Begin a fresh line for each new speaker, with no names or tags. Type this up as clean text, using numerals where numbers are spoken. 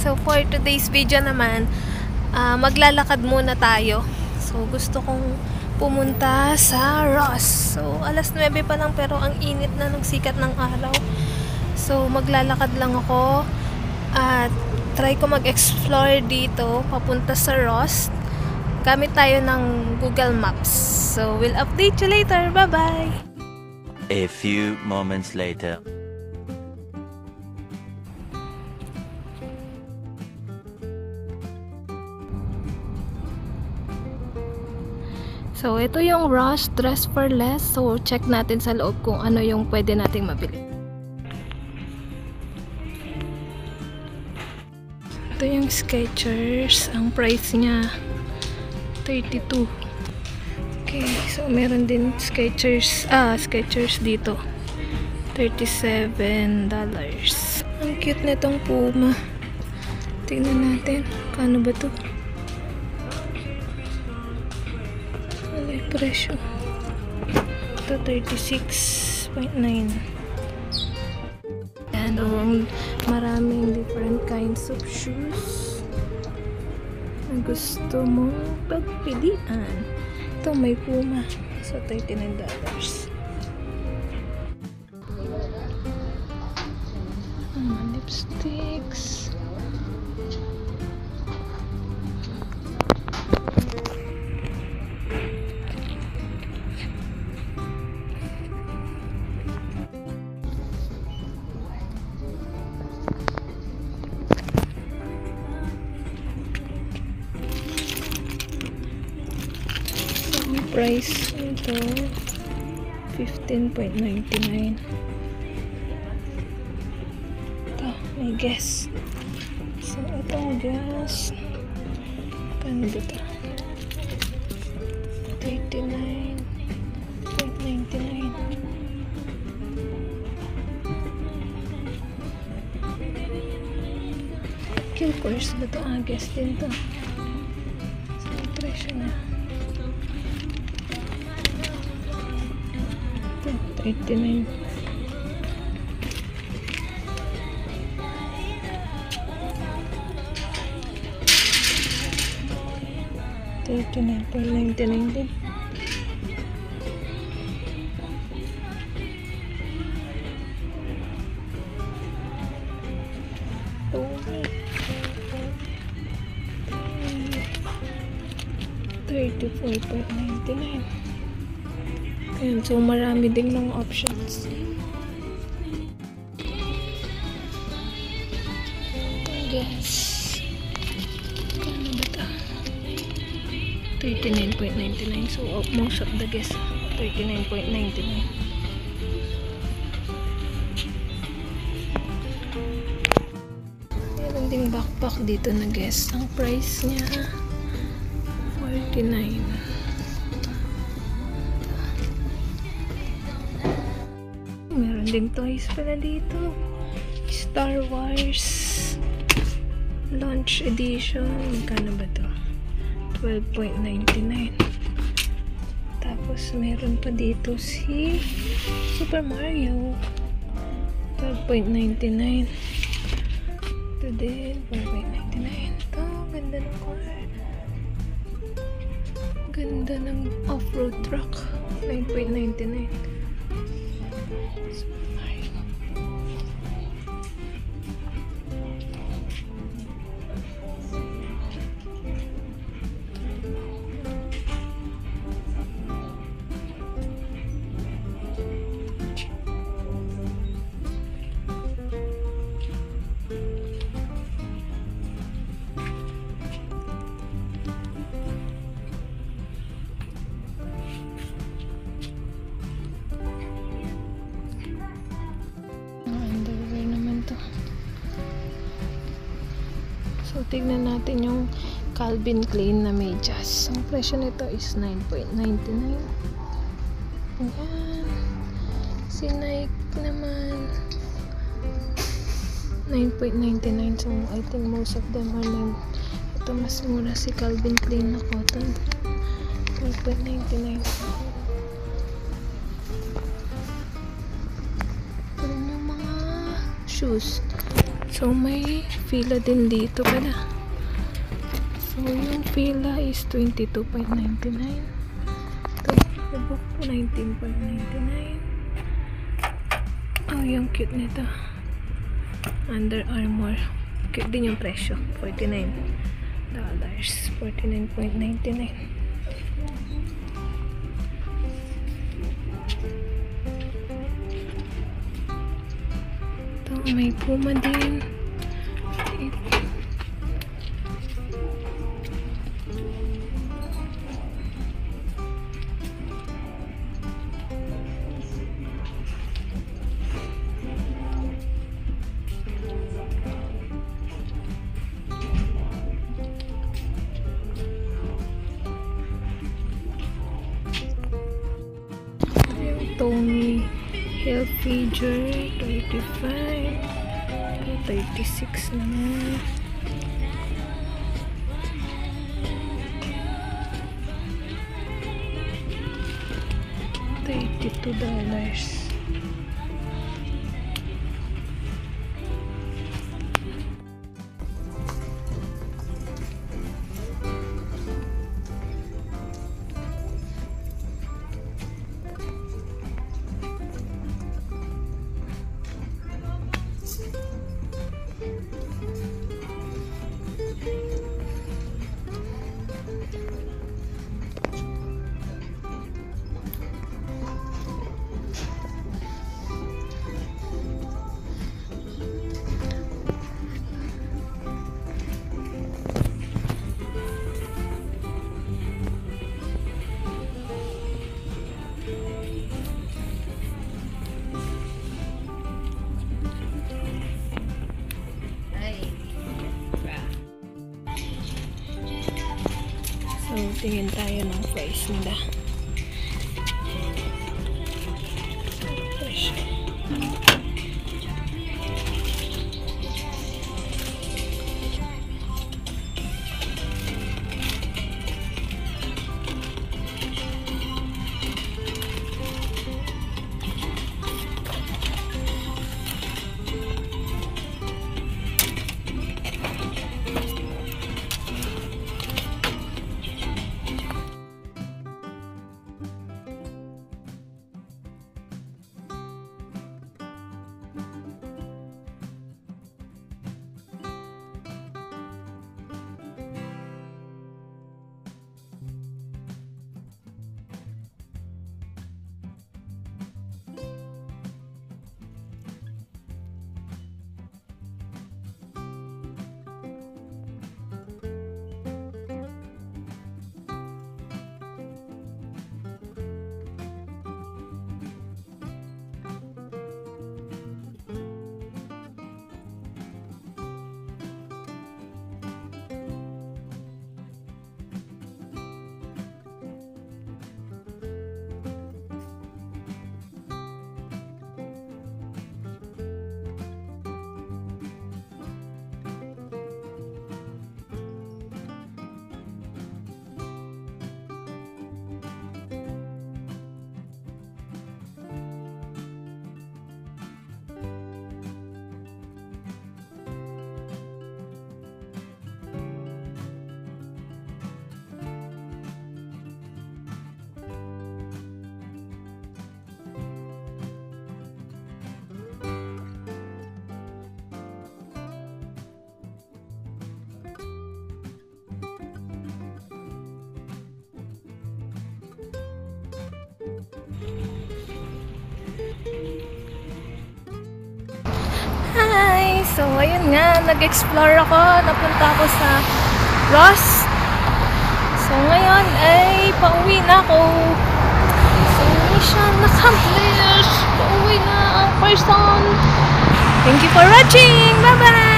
So for today's video naman, maglalakad muna tayo. So gusto kong pumunta sa Ross. So alas 9 pa lang pero ang init na ng sikat ng araw. So maglalakad lang ako at try ko mag-explore dito papunta sa Ross. Gamit tayo ng Google Maps. So we'll update you later. Bye-bye!
A few moments later.
So, ito yung Ross Dress for Less. So, check natin sa loob kung ano yung pwede nating mabili. Ito yung Skechers. Ang price niya, 32. Okay, so meron din Skechers dito. $37. Ang cute nitong Puma. Tingnan natin. Kano ba to? Presyo. Ito 36.9. And maraming different kinds of shoes na gusto mong pagpilian. Ito may Puma. So $39. Lipsticks. Price ito 15.99. Ito, may guess. So, ito ang guess. Kano ba ito? 39.99. Kilcourse ba ito? Guess din ito. So, presyo na. 89. $39.99 din. $34.99. Ayan, so marami ding mga options. Yes. Kano ba ito? $39.99. So most of the guess $39.99. Meron ding backpack dito na guess. Ang price niya $49. Meron ding toys pala dito. Star Wars Launch Edition. Magkano ba to? $12.99. Tapos meron pa dito si Super Mario. $12.99. Ito din, $4.99. Ito, ganda ng car. Ganda ng off-road truck. $9.99. So, tignan natin yung Calvin Klein na medyas. Ang presyo nito is $9.99. Ayan. Si Nike naman $9.99. So, I think most of them are $9. Ito mas mura si Calvin Klein na cotton. $9.99. Ito rin yung mga shoes. So, may fila din dito pala. So, yung fila is 22.99. Ito, i-book po 19.99. Oh, yung cute nito. Under Armour. Cute din yung presyo. $49. $49.99. Ito, may Puma din. Tommy Hilfiger 35, 36 naman. $32. So, tingin tayo ng price nila. Presyo. So, ayun nga, nag-explore ako, napunta ako sa Ross. So, ngayon ay pauwi na ako. So, mission accomplished. Pauwi na ang person. Thank you for watching. Bye-bye!